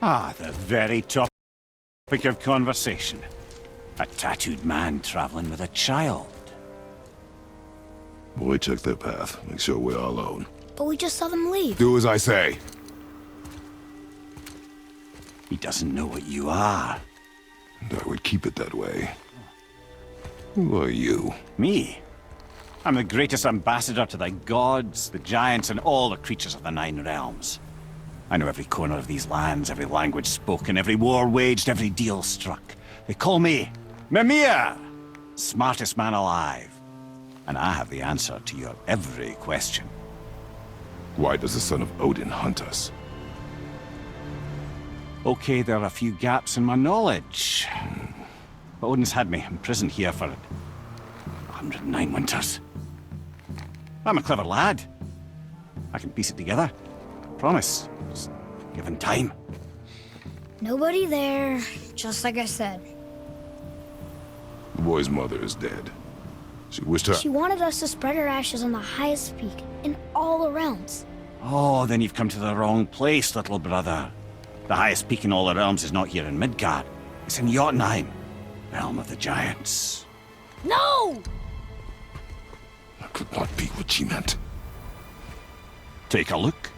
Ah, the very topic of conversation. A tattooed man traveling with a child. Boy, check their path. Make sure we're all alone. But we just saw them leave. Do as I say. He doesn't know what you are. And I would keep it that way. Who are you? Me? I'm the greatest ambassador to the gods, the giants, and all the creatures of the Nine Realms. I know every corner of these lands, every language spoken, every war waged, every deal struck. They call me Mimir, smartest man alive. And I have the answer to your every question. Why does the son of Odin hunt us? Okay, there are a few gaps in my knowledge. But Odin's had me imprisoned here for 109 winters. I'm a clever lad. I can piece it together. Promise. Just given time. Nobody there, just like I said. The boy's mother is dead. She wished her... She wanted us to spread her ashes on the highest peak in all the realms. Oh, then you've come to the wrong place, little brother. The highest peak in all the realms is not here in Midgard. It's in Jotunheim, realm of the giants. No! That could not be what she meant. Take a look.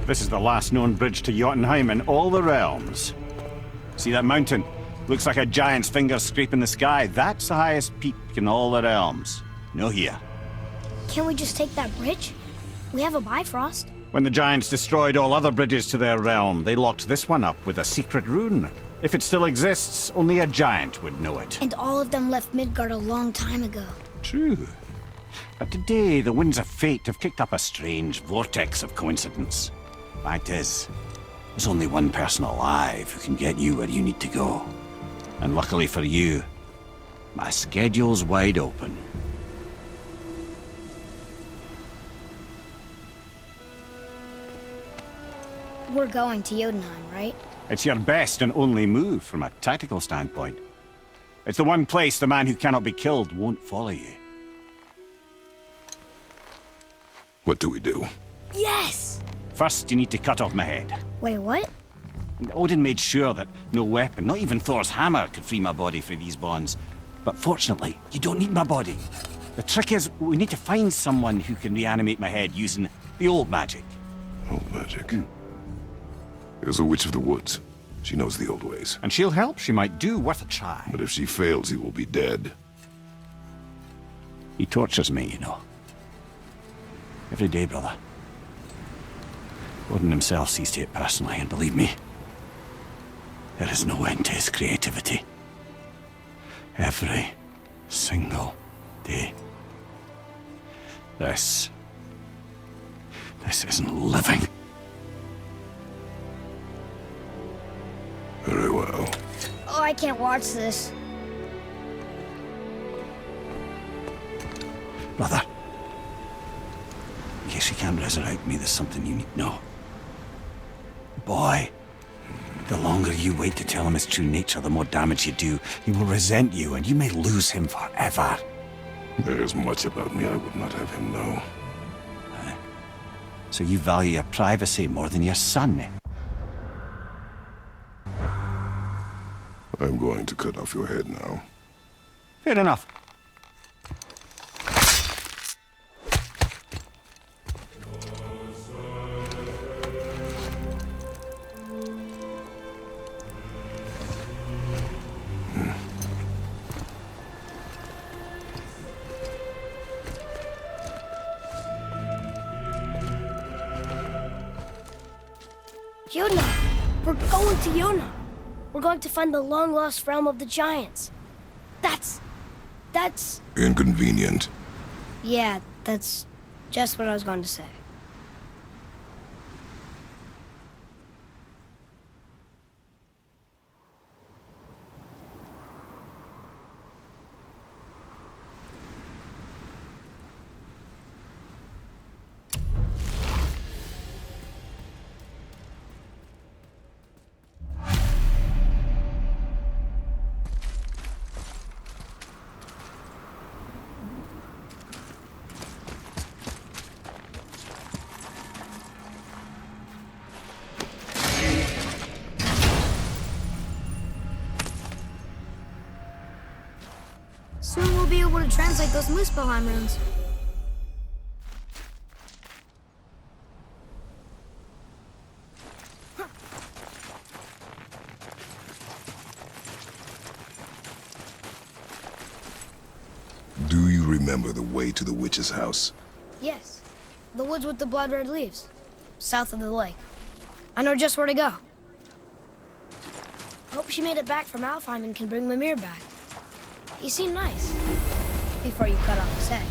This is the last known bridge to Jotunheim in all the realms. See that mountain? Looks like a giant's finger scraping the sky. That's the highest peak in all the realms. No here. Can't we just take that bridge? We have a Bifrost. When the giants destroyed all other bridges to their realm, they locked this one up with a secret rune. If it still exists, only a giant would know it. And all of them left Midgard a long time ago. True. But today, the winds of fate have kicked up a strange vortex of coincidence. Fact is, there's only one person alive who can get you where you need to go. And luckily for you, my schedule's wide open. We're going to Jotunheim, right? It's your best and only move from a tactical standpoint. It's the one place the man who cannot be killed won't follow you. What do we do? Yes! First, you need to cut off my head. Wait, what? Odin made sure that no weapon, not even Thor's hammer, could free my body from these bonds. But fortunately, you don't need my body. The trick is, we need to find someone who can reanimate my head using the old magic. Old magic. There's a witch of the woods. She knows the old ways. And she'll help. She might do worth a try. But if she fails, he will be dead. He tortures me, you know. Every day, brother. Odin himself sees to it personally, and believe me, there is no end to his creativity. Every single day. This isn't living. Very well. Oh, I can't watch this. Brother, in case you can't resurrect me, there's something you need to know. Boy, the longer you wait to tell him his true nature, the more damage you do. He will resent you, and you may lose him forever. There's much about me I would not have him know. So you value your privacy more than your son? I'm going to cut off your head now. Fair enough. Jotunheim! We're going to Jotunheim! We're going to find the long-lost realm of the giants. That's... Inconvenient. Yeah, that's just what I was going to say. able to translate those Muspelheim runes. Do you remember the way to the witch's house? Yes. The woods with the blood-red leaves. South of the lake. I know just where to go. Hope she made it back from Alfheim and can bring Mimir back. He seemed nice. Before you cut off his head.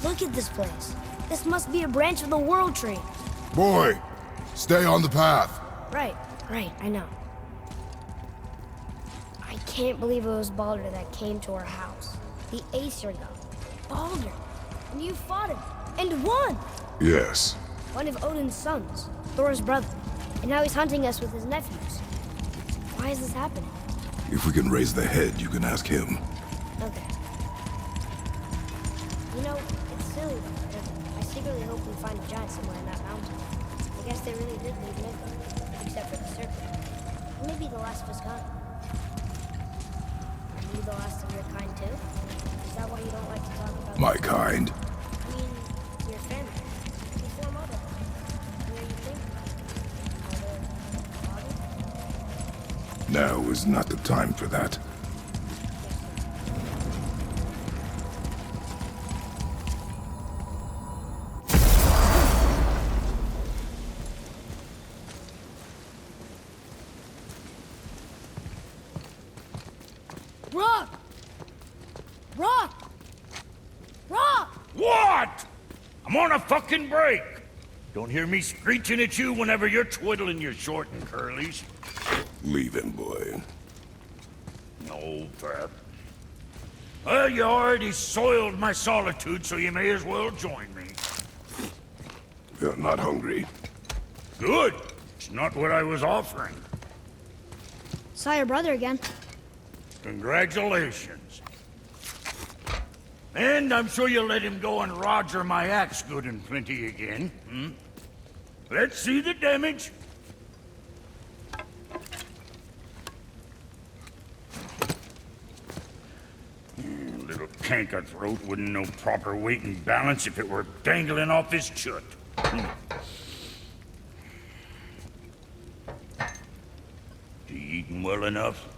Look at this place. This must be a branch of the World Tree. Boy, stay on the path. Right, I know. I can't believe it was Baldur that came to our house. The Aesir god. Baldur. And you fought him. And won! Yes. One of Odin's sons. Thor's brother. And now he's hunting us with his nephews. Why is this happening? If we can raise the head, you can ask him. Okay. You know, it's silly though, but I secretly hope we find a giant somewhere in that mountain. I guess they really did leave Midgard, except for the serpent. Maybe the last of us gone. Are you the last of your kind too? Is that why you don't like to talk about My kind. I mean, your family. Before mother. Where you think? Mother? Father? Now is not the time for that. Rock! Rock! Rock! What? I'm on a fucking break. Don't hear me screeching at you whenever you're twiddling your short and curlies. Leave him, boy. No, Fab. Well, you already soiled my solitude, so you may as well join me. You're not hungry. Good. It's not what I was offering. Saw your brother again. Congratulations. And I'm sure you'll let him go and Roger my axe good and plenty again. Hmm? Let's see the damage. Little canker throat wouldn't know proper weight and balance if it were dangling off his chut. You eating well enough?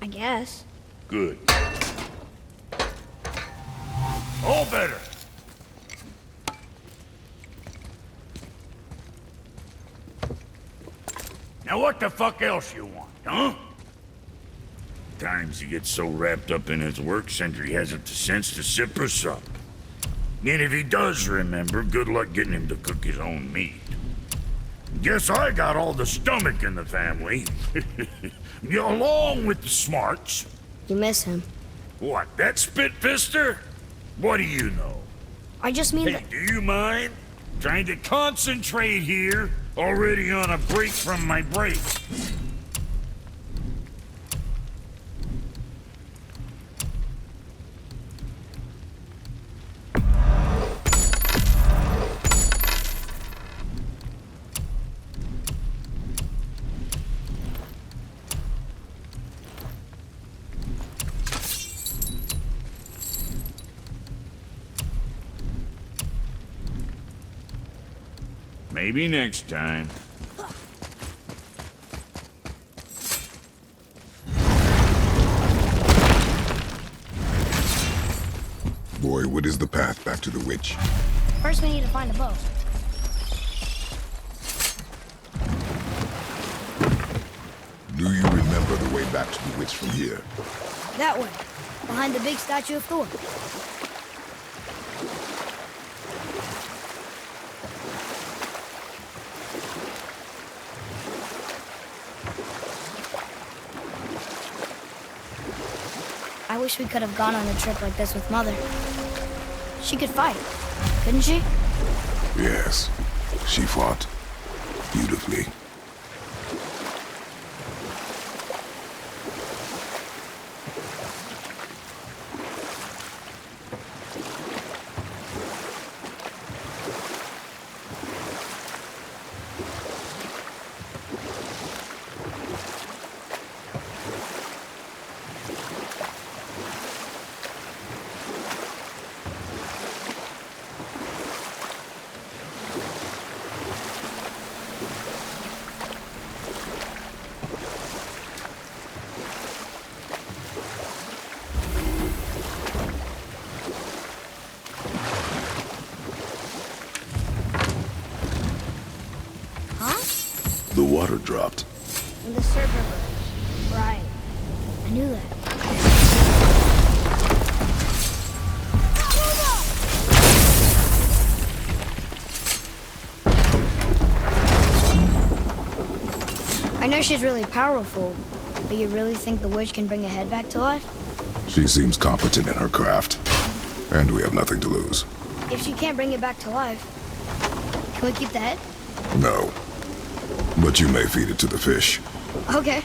I guess. Good. All better. Now what the fuck else you want, huh? Times he gets so wrapped up in his work, Sentry hasn't the sense to sip or sup. And if he does remember, good luck getting him to cook his own meat. Guess I got all the stomach in the family. Along with the smarts. You miss him. What, that spit-fister? What do you know? I just mean Hey, that... do you mind? Trying to concentrate here, already on a break from my break. Maybe next time. Boy, what is the path back to the witch? First we need to find a boat. Do you remember the way back to the witch from here? That way. Behind the big statue of Thor. I wish we could have gone on a trip like this with Mother. She could fight, couldn't she? Yes, she fought beautifully. The water dropped. And the serpent rose. Right. I knew that. I know she's really powerful, but you really think the witch can bring a head back to life? She seems competent in her craft, and we have nothing to lose. If she can't bring it back to life, can we keep the head? No. But you may feed it to the fish. Okay.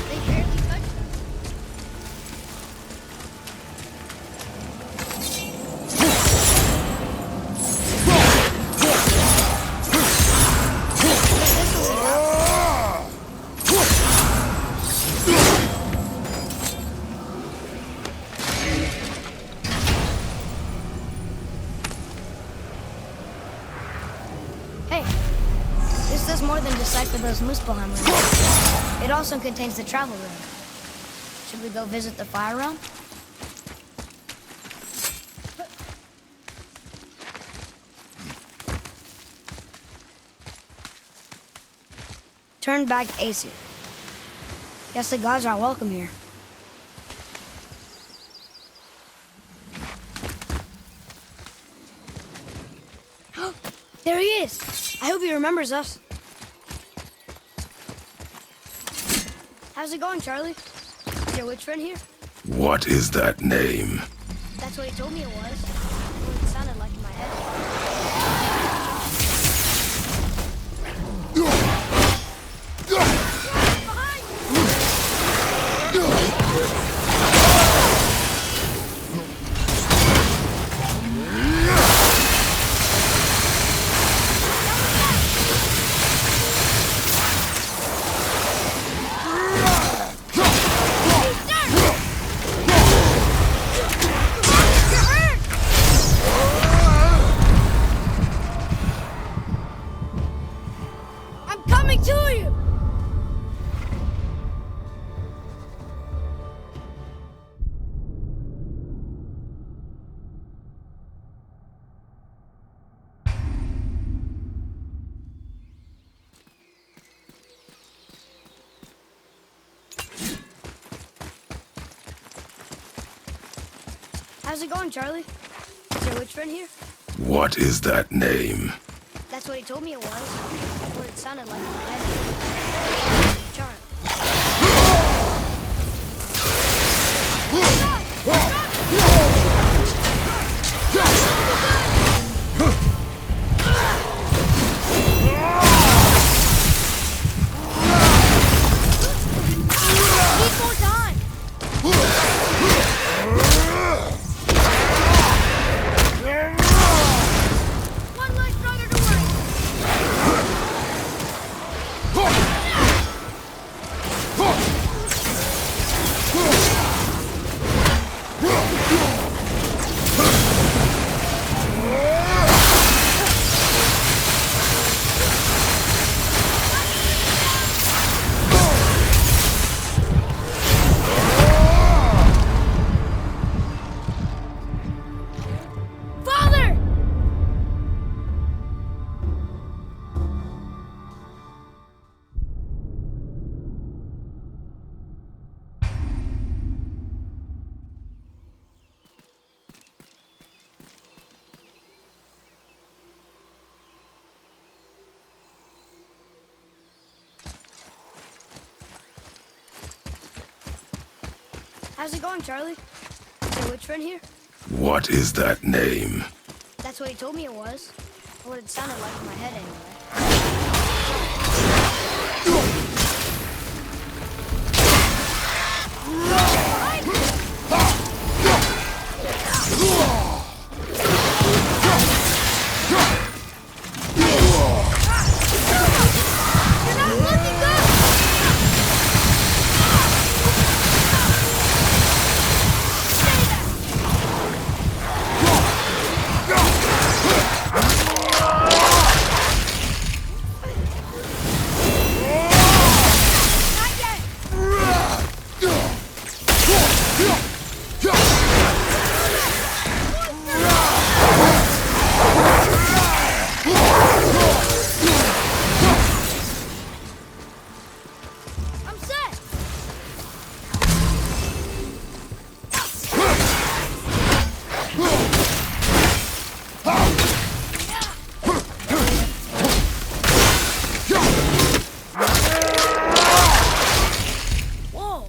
They barely touched us. Hey, this does more than decipher those Muspelheim runes. It also contains the travel rune. Should we go visit the fire realm? Turn back to Aesir. Guess the gods aren't welcome here. There he is! I hope he remembers us. How's it going, Charlie? Is your witch friend here? What is that name? That's what he told me it was. What it sounded like in my head. I'm coming to you! How's it going, Charlie? Is your witch friend here? What is that name? That's what he told me it was. What it sounded like in my head. Charlie. Need more time! One less brother to worry. How's it going, Charlie? Is your witch friend here? What is that name? That's what he told me it was. Or what it sounded like in my head anyway. I'm set! Whoa!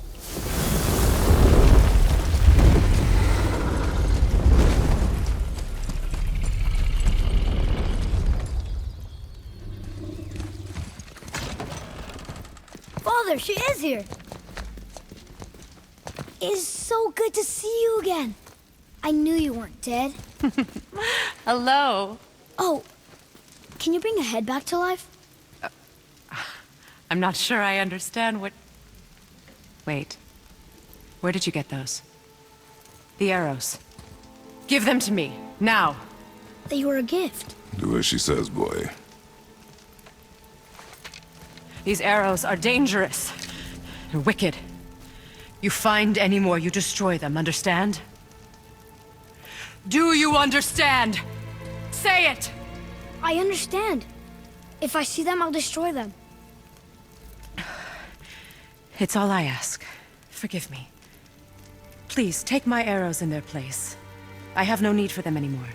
Father, she is here! It is so good to see you again. I knew you weren't dead. Hello. Oh, can you bring a head back to life? I'm not sure I understand what... Wait. Where did you get those? The arrows. Give them to me, now. They were a gift. Do as she says, boy. These arrows are dangerous and wicked. You find any more, you destroy them, understand? Do you understand? Say it! I understand. If I see them, I'll destroy them. It's all I ask. Forgive me. Please, take my arrows in their place. I have no need for them anymore.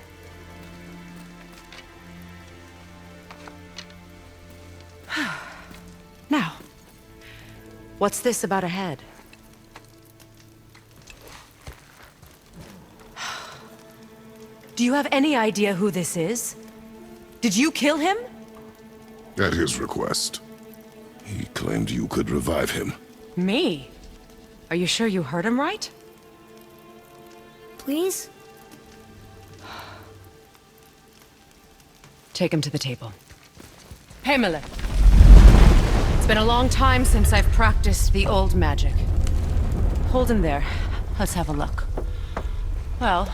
Now, what's this about a head? Do you have any idea who this is? Did you kill him? At his request. He claimed you could revive him. Me? Are you sure you heard him right? Please? Take him to the table. Pamela. It's been a long time since I've practiced the old magic. Hold him there. Let's have a look. Well,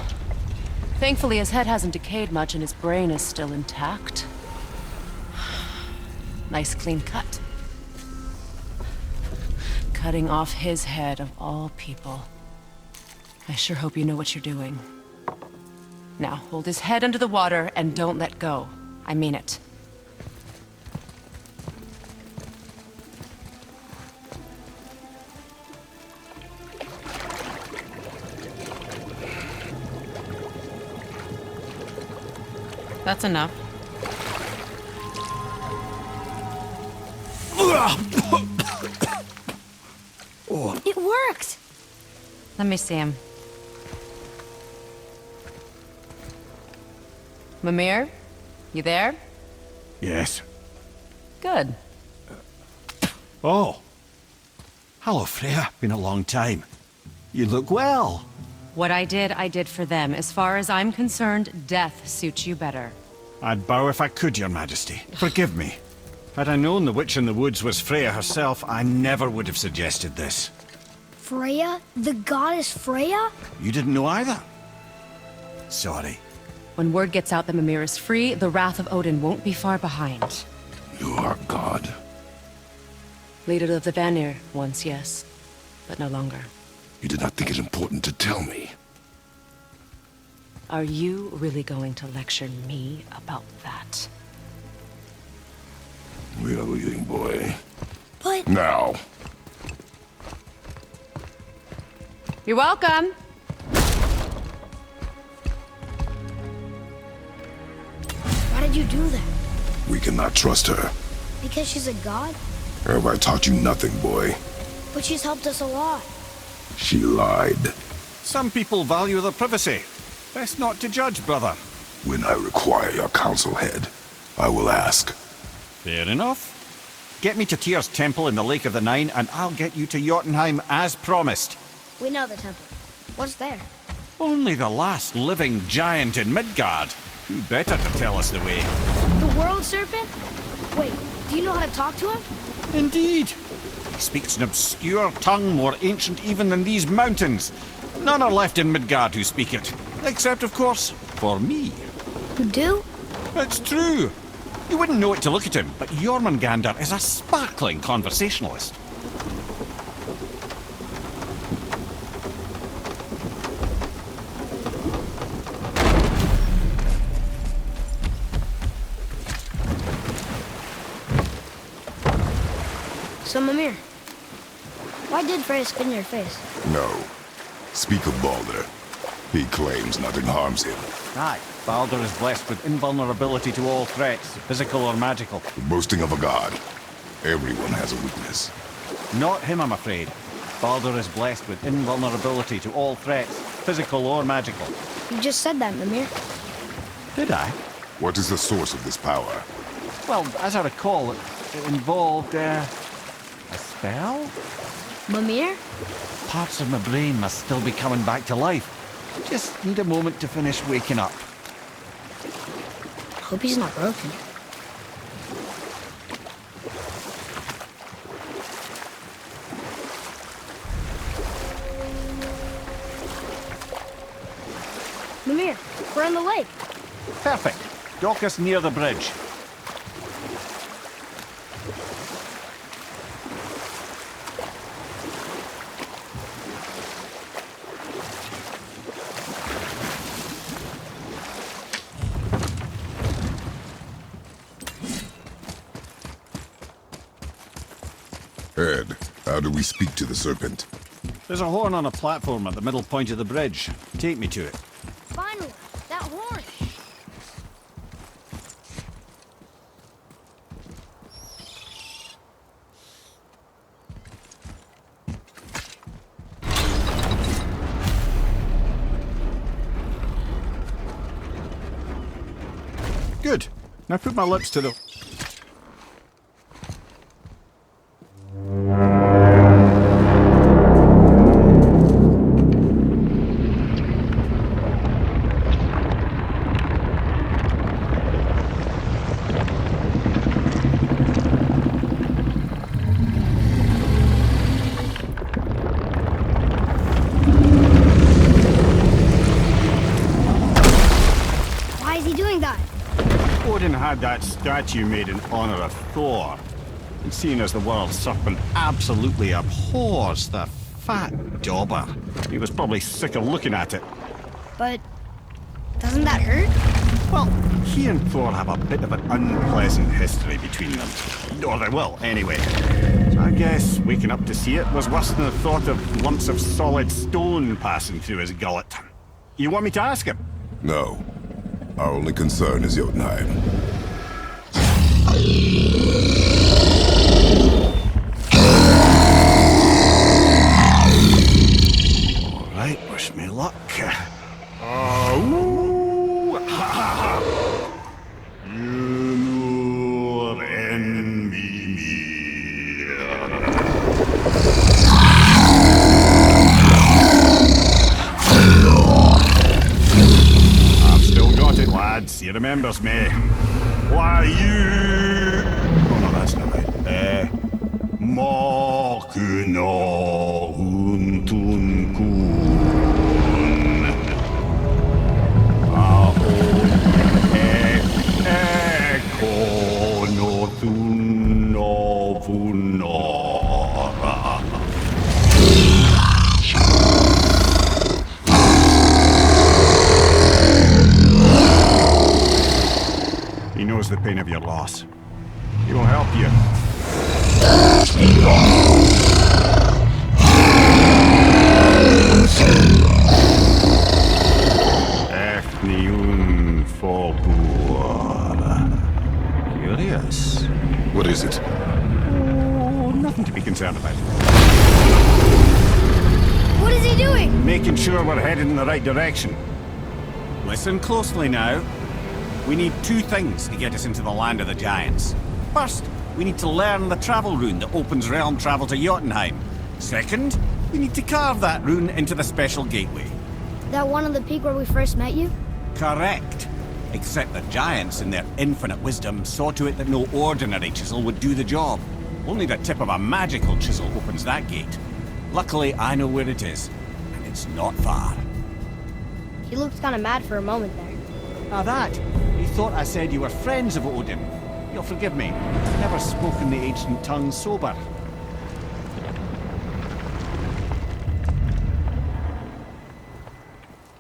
thankfully his head hasn't decayed much and his brain is still intact. Nice clean cut. Cutting off his head of all people. I sure hope you know what you're doing. Now, hold his head under the water and don't let go. I mean it. That's enough. It worked! Let me see him. Mimir? You there? Yes. Good. Oh. Hello, Freya. Been a long time. You look well. What I did for them. As far as I'm concerned, death suits you better. I'd bow if I could, Your Majesty. Forgive me. Had I known the witch in the woods was Freya herself, I never would have suggested this. Freya? The goddess Freya? You didn't know either? Sorry. When word gets out that Mimir is free, the wrath of Odin won't be far behind. You are God. Leader of the Vanir, once, yes. But no longer. You did not think it important to tell me. Are you really going to lecture me about that? We are leaving, boy. But... Now. You're welcome! Why did you do that? We cannot trust her. Because she's a god? Have I taught you nothing, boy? But she's helped us a lot. She lied. Some people value their privacy. Best not to judge, brother. When I require your counsel, Head, I will ask. Fair enough. Get me to Tyr's temple in the Lake of the Nine, and I'll get you to Jotunheim as promised. We know the temple. What's there? Only the last living giant in Midgard. Who better to tell us the way? The World Serpent? Wait, do you know how to talk to him? Indeed. He speaks an obscure tongue more ancient even than these mountains. None are left in Midgard who speak it. Except, of course, for me. You do? It's true. You wouldn't know it to look at him, but Jormungandr is a sparkling conversationalist. So, Mimir, why did Freya spin your face? No. Speak of Baldur. He claims nothing harms him. Aye, Baldur is blessed with invulnerability to all threats, physical or magical. The boasting of a god. Everyone has a weakness. Not him, I'm afraid. Baldur is blessed with invulnerability to all threats, physical or magical. You just said that, Mimir. Did I? What is the source of this power? Well, as I recall, it involved, a spell? Mimir? Parts of my brain must still be coming back to life. Just need a moment to finish waking up. Hope he's not broken. Mimir, we're on the lake. Perfect. Dock us near the bridge. Head, how do we speak to the serpent? There's a horn on a platform at the middle point of the bridge. Take me to it. Finally, that horn. Good. Now put my lips to the... Why is he doing that? Odin had that statue made in honor of Thor. And seeing as the world serpent absolutely abhors the fat dauber, he was probably sick of looking at it. But doesn't that hurt? Well, he and Thor have a bit of an unpleasant history between them. Or they will, anyway. So I guess waking up to see it was worse than the thought of lumps of solid stone passing through his gullet. You want me to ask him? No. Our only concern is Jotunheim. All right, wish me luck. I've still got it, lads. He remembers me. Why you? Oh no, that's not right. Makuna untun kun. Ekono tunno vunora. He knows the pain of your loss. He will help you. Ethniun Fogur. Curious. What is it? Oh, nothing to be concerned about. What doing? Making sure we're headed in the right direction. Listen closely now. We need two things to get us into the land of the Giants. First, we need to learn the travel rune that opens realm travel to Jotunheim. Second, we need to carve that rune into the special gateway. That one on the peak where we first met you? Correct. Except the Giants, in their infinite wisdom, saw to it that no ordinary chisel would do the job. Only the tip of a magical chisel opens that gate. Luckily, I know where it is, and it's not far. He looked kind of mad for a moment there. Now that, you thought I said you were friends of Odin. You'll forgive me. I've never spoken the ancient tongue sober.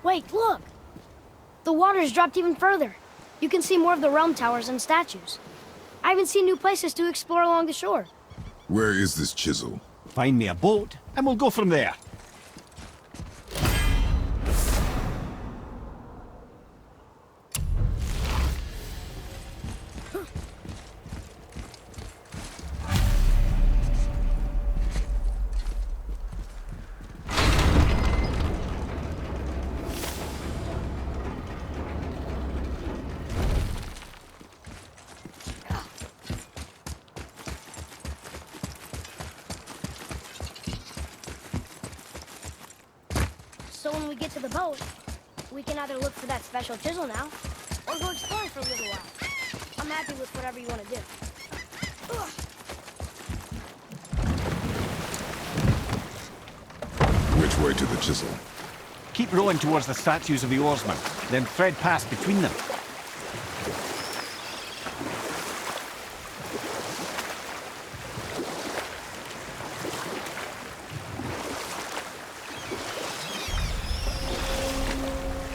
Wait, look! The water's dropped even further. You can see more of the realm towers and statues. I even see new places to explore along the shore. Where is this chisel? Find me a boat, and we'll go from there. So when we get to the boat, we can either look for that special chisel now, or go exploring for a little while. I'm happy with whatever you want to do. Which way to the chisel? Keep rowing towards the statues of the oarsmen, then thread past between them.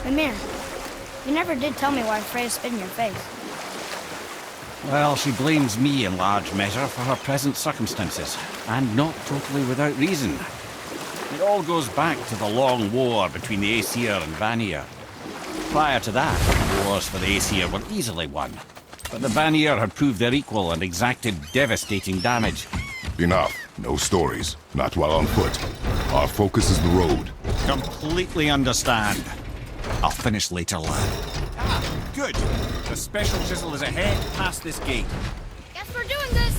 Mimir, you never did tell me why Freya spit in your face. Well, she blames me in large measure for her present circumstances, and not totally without reason. It all goes back to the long war between the Aesir and Vanir. Prior to that, the wars for the Aesir were easily won, but the Vanir had proved their equal and exacted devastating damage. Enough. No stories. Not while on foot. Our focus is the road. Completely understand. I'll finish later, lad. Ah, good. The special chisel is ahead past this gate. Guess we're doing this.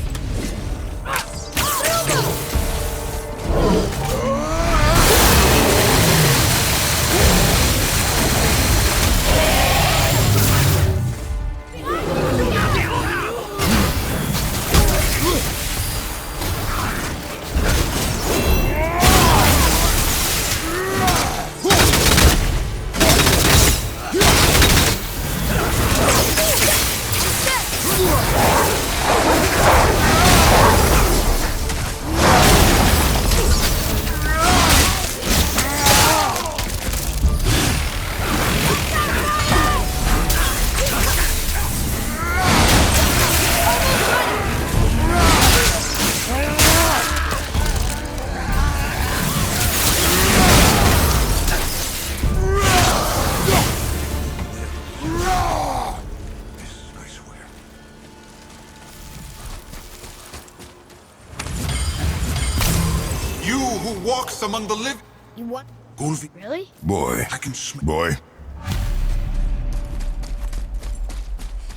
You who walks among the living. You what? Gulvi, Really? Boy. I can smell. Boy.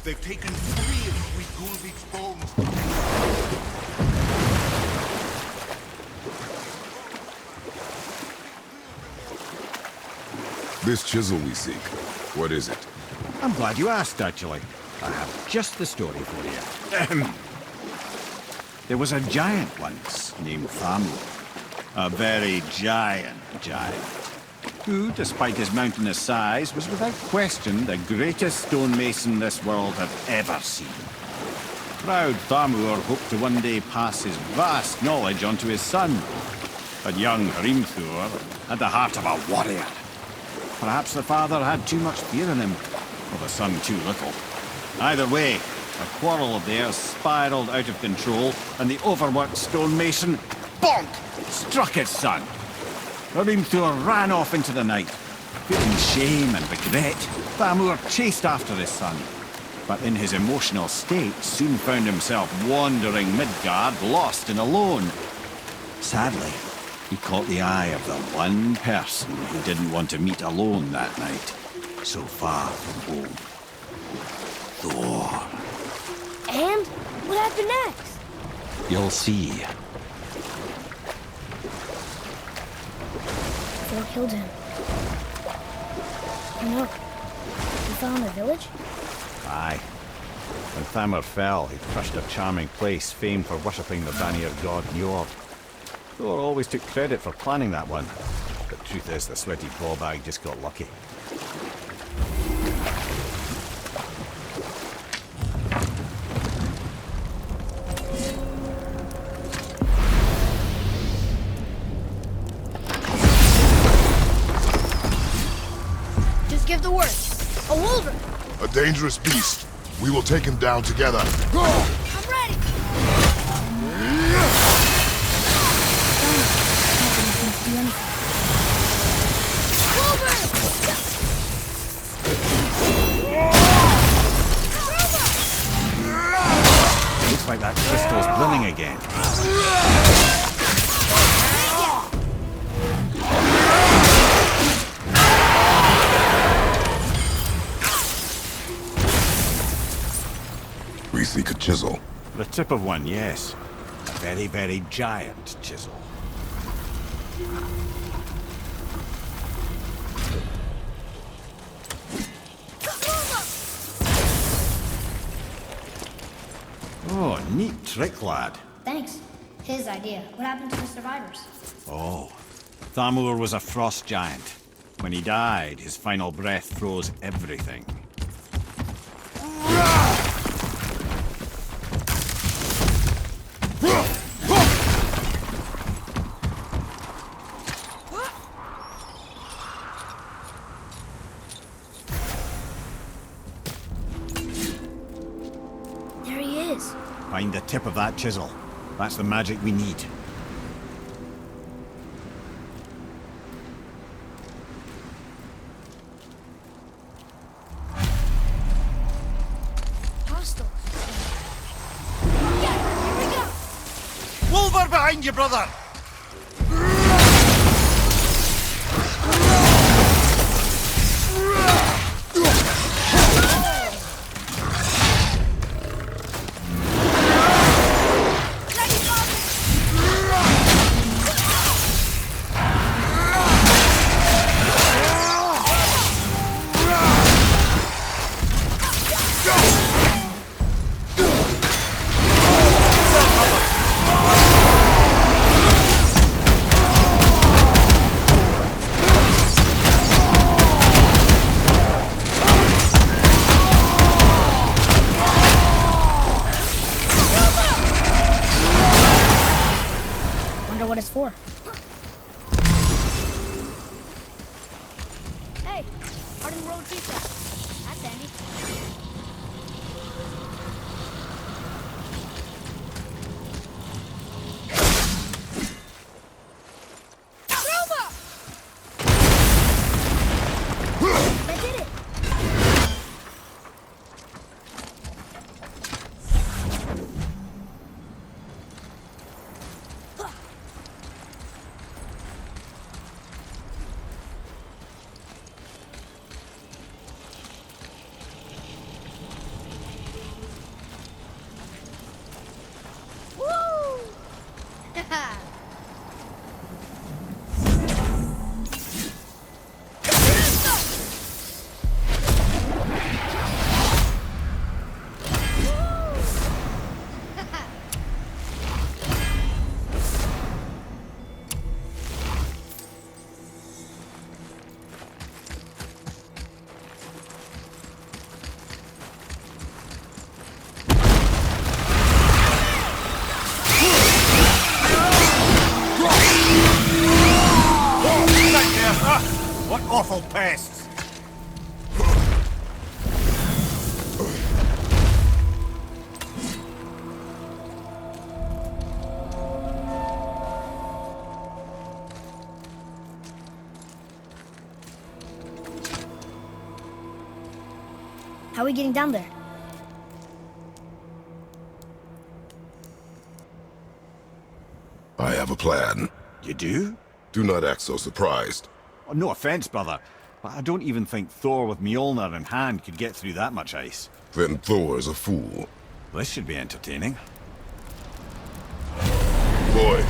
They've taken 3 of Sweet Gulvik's bones. This chisel we seek. What is it? I'm glad you asked, actually. I have just the story for you. There was a giant once named Thamur. A very giant, who, despite his mountainous size, was without question the greatest stonemason this world had ever seen. Proud Thamur hoped to one day pass his vast knowledge on to his son. But young Hrimthur had the heart of a warrior. Perhaps the father had too much fear in him, or the son too little. Either way, a quarrel of theirs spiraled out of control, and the overworked stonemason, bonk, struck his son. Hrimthur ran off into the night. Feeling shame and regret, Thamur chased after his son. But in his emotional state, soon found himself wandering Midgard, lost and alone. Sadly, He caught the eye of the one person who didn't want to meet alone that night, so far from home. Thor. And what happened next? You'll see. Thor killed him. Oh no. He fell in the village? Aye. When Thamur fell, he crushed a charming place famed for worshipping the Vanir god Njord. Thor always took credit for planning that one. But truth is, the sweaty ballbag just got lucky. Just give the word. A wolverine! A dangerous beast. We will take him down together. I'm ready! Looks like that crystal's brimming again. We seek a chisel. The tip of one, yes. A very, very giant chisel. Oh, neat trick, lad. Thanks. His idea. What happened to the survivors? Oh, Thamur was a frost giant. When he died, his final breath froze everything. There he is. Find the tip of that chisel. That's the magic we need. Hostile. Yeah, here we go. Wolver behind you, brother! Wonder what it's for. Hey, Arden Road pizza. That's handy. That did it. Woo! What awful pests! How are we getting down there? I have a plan. You do? Do not act so surprised. Oh, no offense, brother, but I don't even think Thor with Mjolnir in hand could get through that much ice. Then Thor is a fool. This should be entertaining. Boy,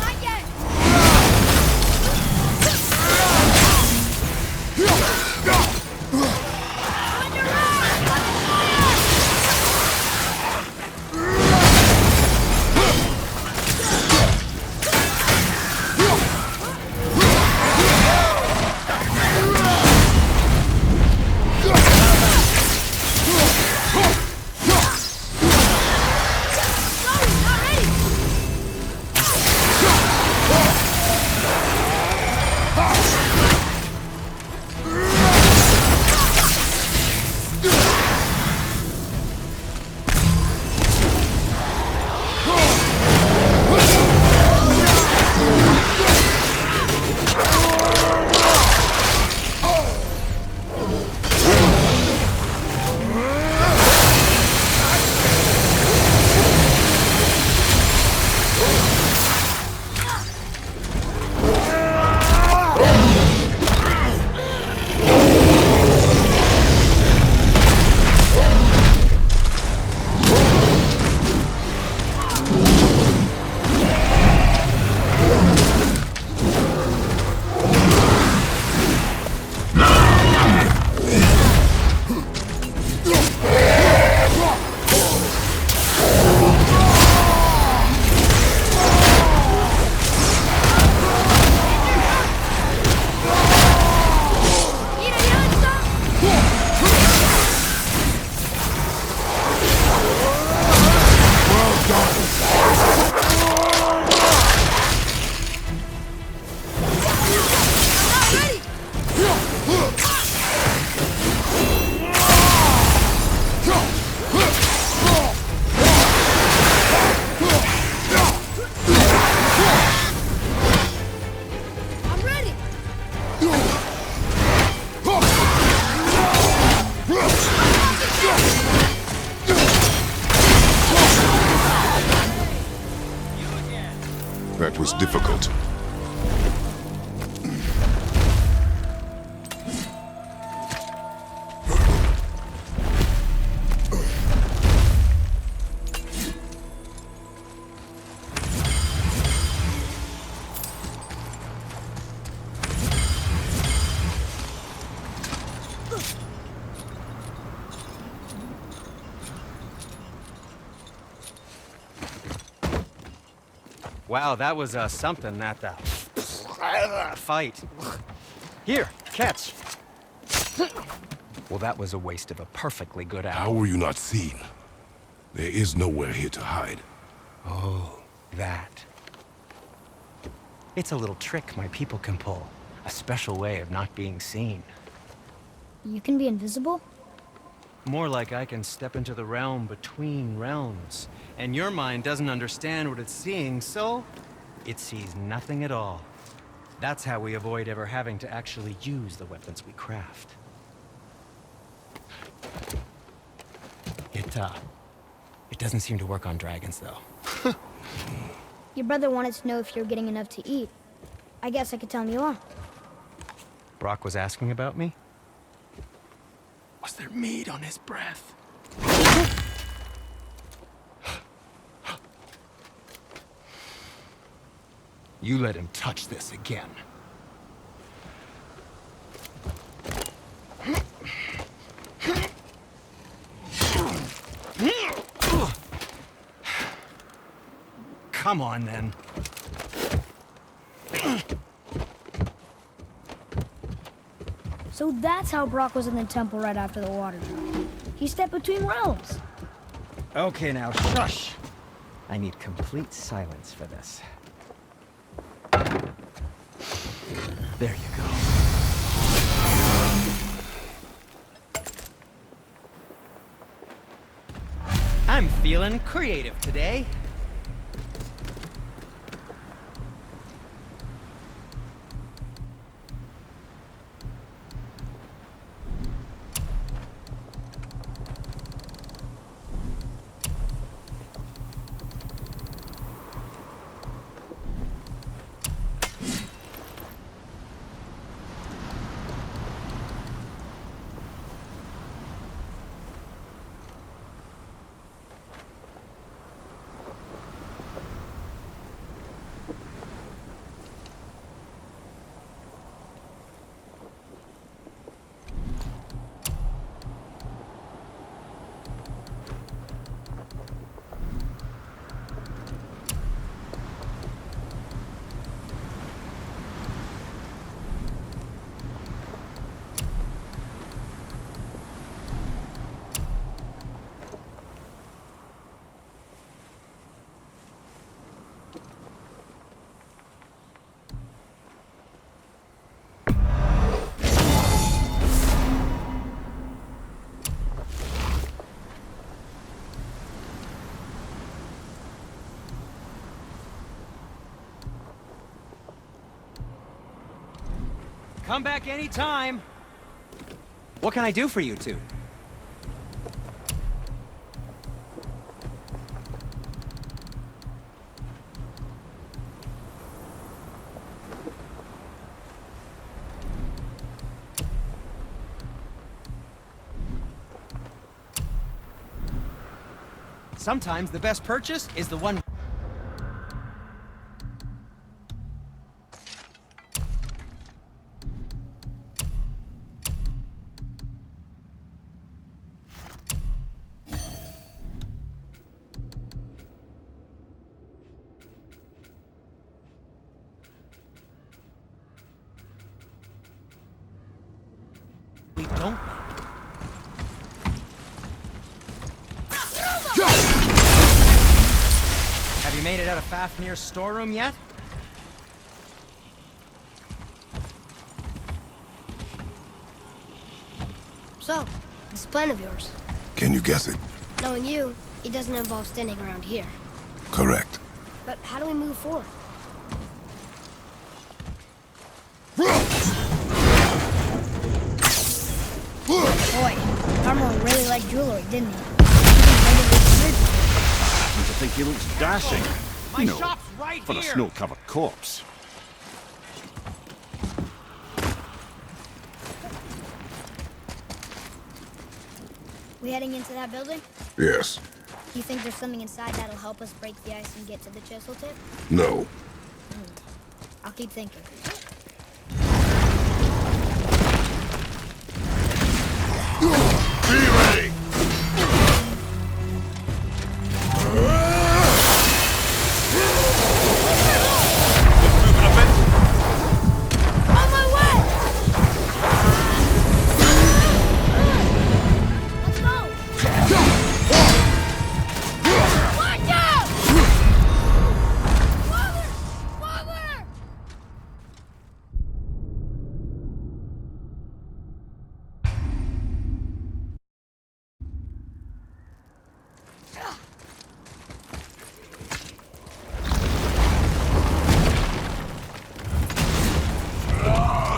Not yet! that was difficult. Wow, that was something, that fight. Here, catch. Well, that was a waste of a perfectly good How hour. were you not seen? There is nowhere here to hide. Oh, that. It's a little trick my people can pull. A special way of not being seen. You can be invisible? More like I can step into the realm between realms. And your mind doesn't understand what it's seeing, so it sees nothing at all. That's how we avoid ever having to actually use the weapons we craft. It doesn't seem to work on dragons, though. Your brother wanted to know if you're getting enough to eat. I guess I could tell him you are. Brock was asking about me? Was there meat on his breath? You let him touch this again. Come on, then. So that's how Brock was in the temple right after the water drop. He stepped between realms. Okay, now shush. I need complete silence for this. There you go. I'm feeling creative today. Come back anytime. What can I do for you two? Sometimes the best purchase is the one... we don't. Have you made it out of Fafnir's storeroom yet? So, this plan of yours. Can you guess it? Knowing you, it doesn't involve standing around here. Correct. But how do we move forward? Boy, Armor really liked jewelry, didn't he? I think he looks dashing. My You know, shop's right for a here. snow-covered corpse. We heading into that building? Yes. Do you think there's something inside that'll help us break the ice and get to the chisel tip? No. I'll keep thinking. Be ready! On my way! Let's go! Watch out! Father! Father!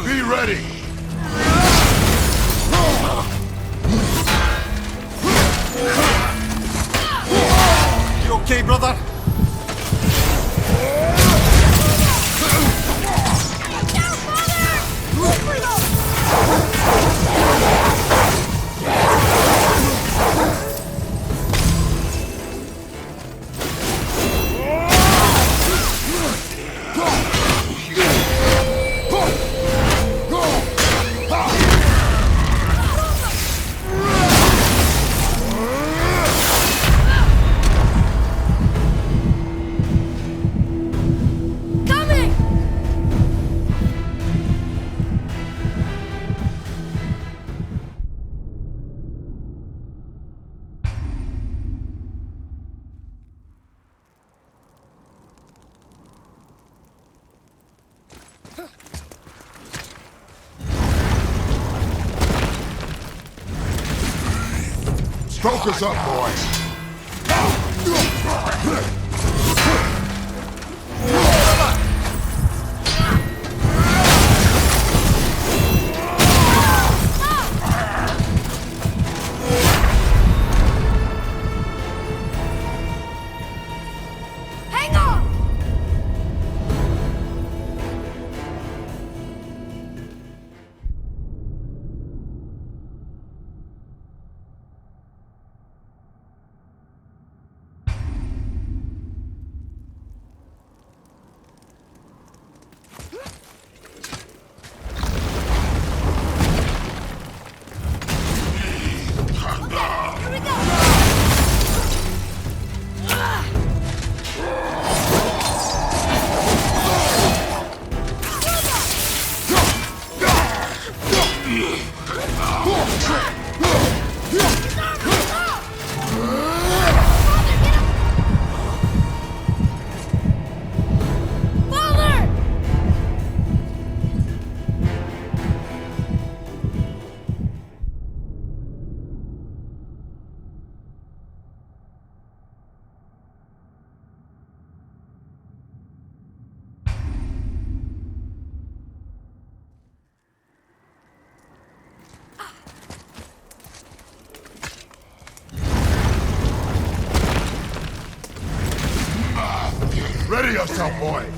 Be ready! You okay, brother? Coming! Focus up, boys. Hang on! yourself, boy!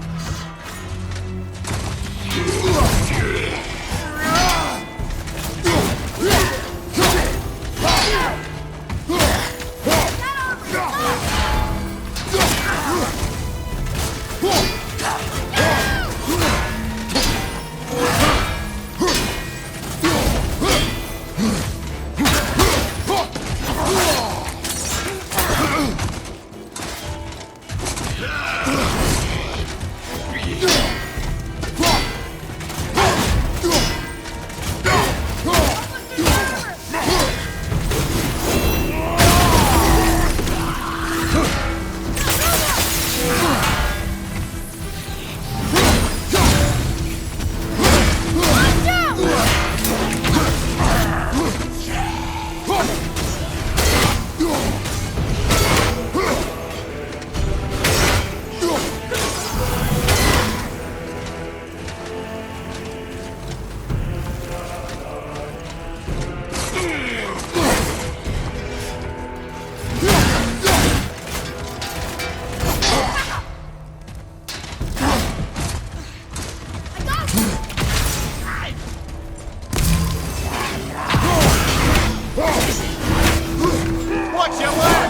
Watch your back!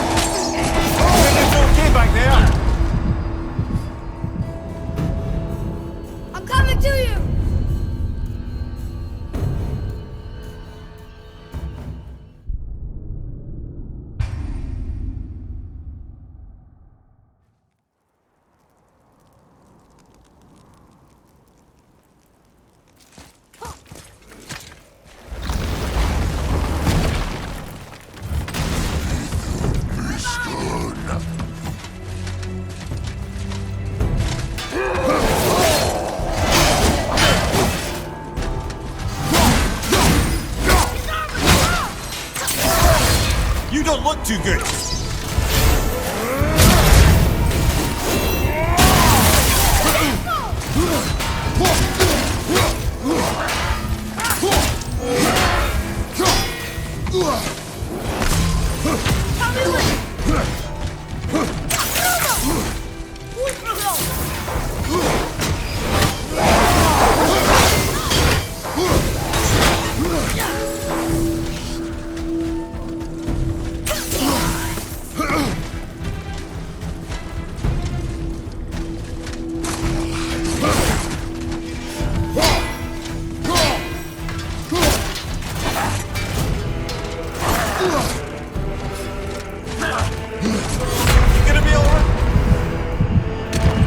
Is okay back there? I'm coming to you! You don't look too good.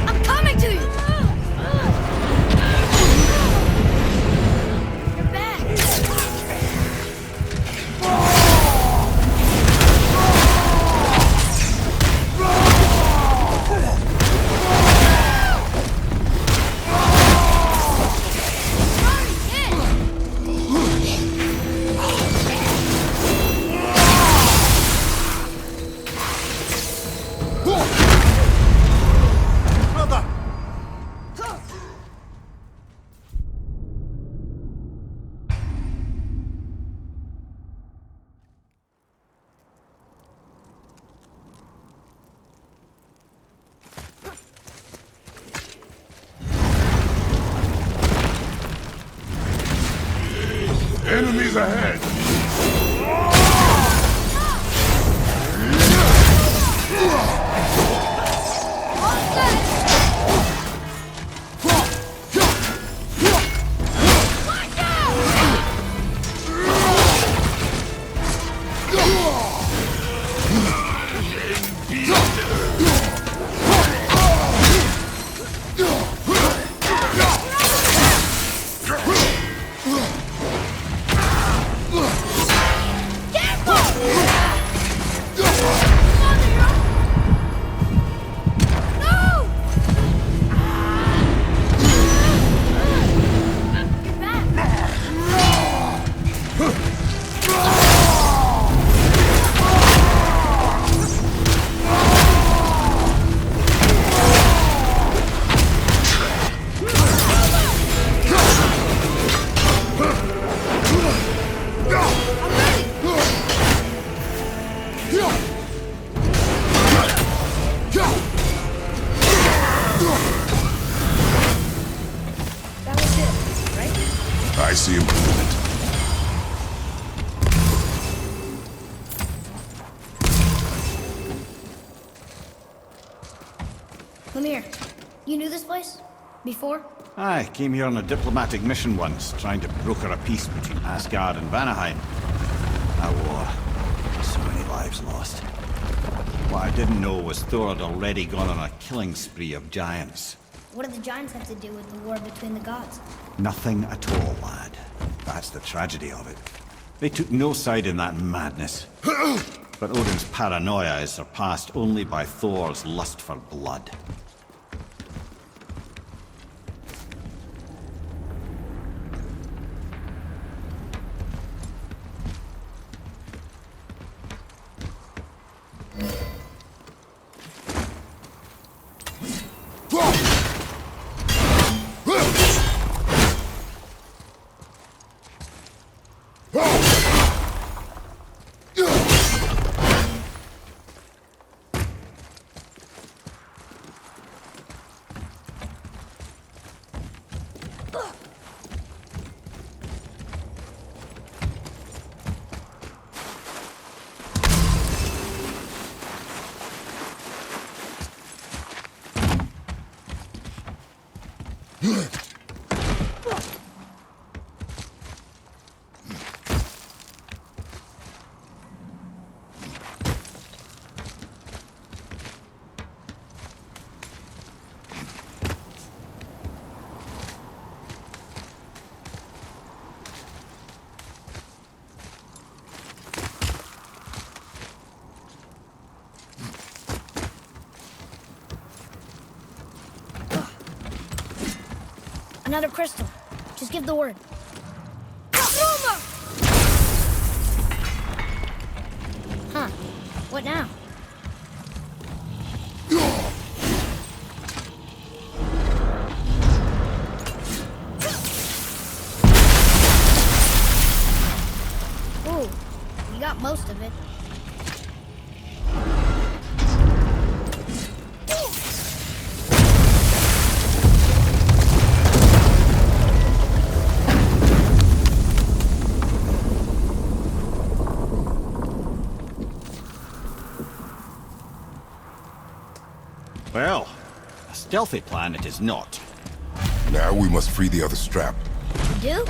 I'm coming to you! You're back! Brother! Enemies ahead! Lemire, you knew this place? Before? I came here on a diplomatic mission once, trying to broker a peace between Asgard and Vanaheim. A war. So many lives lost. What I didn't know was Thor had already gone on a killing spree of giants. What do the giants have to do with the war between the gods? Nothing at all, lad. That's the tragedy of it. They took no side in that madness. But Odin's paranoia is surpassed only by Thor's lust for blood. Another crystal. Just give the word. Huh. What now? Ooh, you got most of it. Well, a stealthy plan it is not. Now we must free the other strap. You do?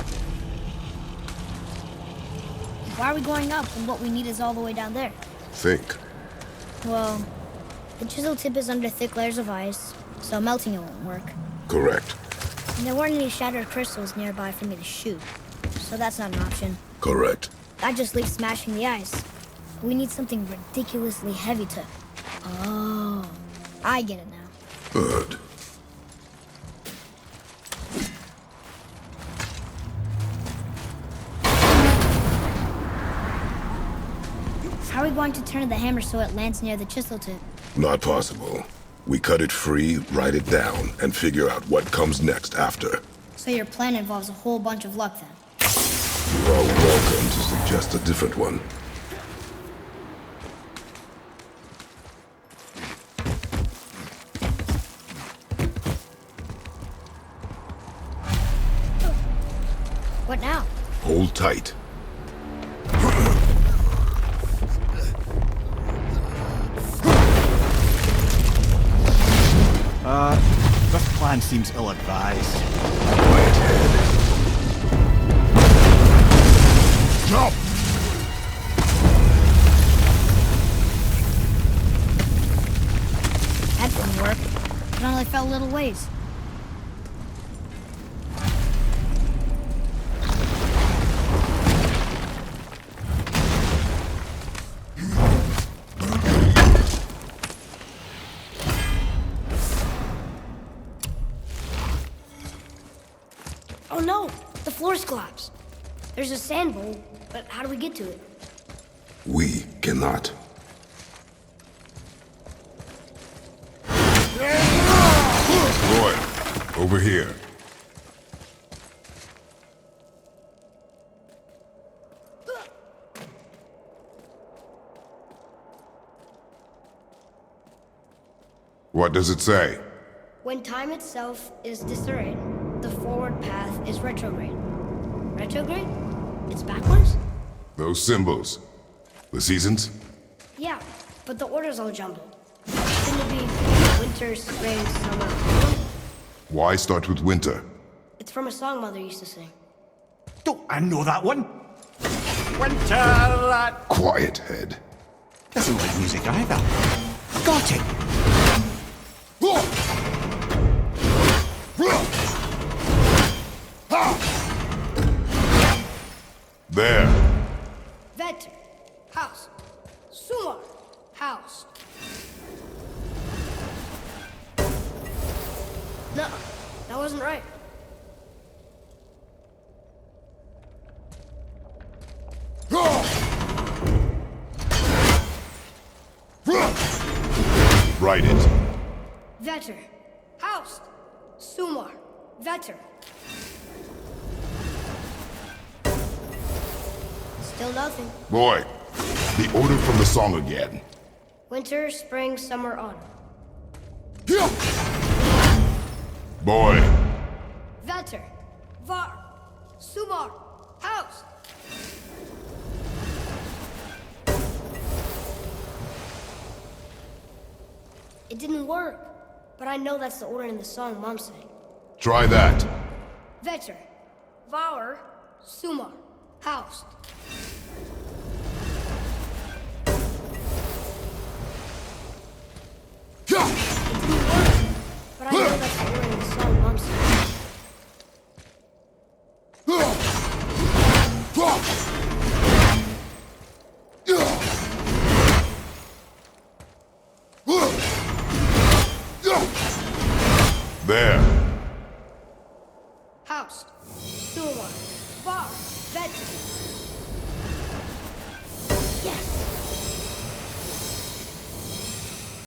Why are we going up when what we need is all the way down there? Think. Well, the chisel tip is under thick layers of ice, so melting it won't work. Correct. And there weren't any shattered crystals nearby for me to shoot, so that's not an option. Correct. That just leaves smashing the ice. We need something ridiculously heavy to... Oh, I get it now. Good. How are we going to turn the hammer so it lands near the chisel tip? Not possible. We cut it free, write it down, and figure out what comes next after. So your plan involves a whole bunch of luck then? You are welcome to suggest a different one. What now? Hold tight. This plan seems ill-advised. Quiet head. Jump! That didn't work. It only fell little ways. Oh no! The floor's collapsed. There's a sand bowl, but how do we get to it? We cannot. Roy, over here. What does it say? When time itself is disarrayed, the forward path is retrograde. Retrograde? It's backwards? Those symbols. The seasons? Yeah, but the order's all jumbled. Shouldn't it be Winter, spring, summer, autumn. Why start with winter? It's from a song Mother used to sing. Don't I know that one? Winter Quiet, head. doesn't like music either. Got it. There. Vetter, house. Sumar, house. No, that wasn't right. Write it. Vetter, house. Sumar, Vetter. Still nothing. Boy, the order from the song again. Winter, spring, summer, autumn. Boy, Vetter, var, Sumar, house. It didn't work, but I know that's the order in the song Mom sang. try that. Vetter, var, Sumar, house. But I know that's the order in the song Mom sang. There.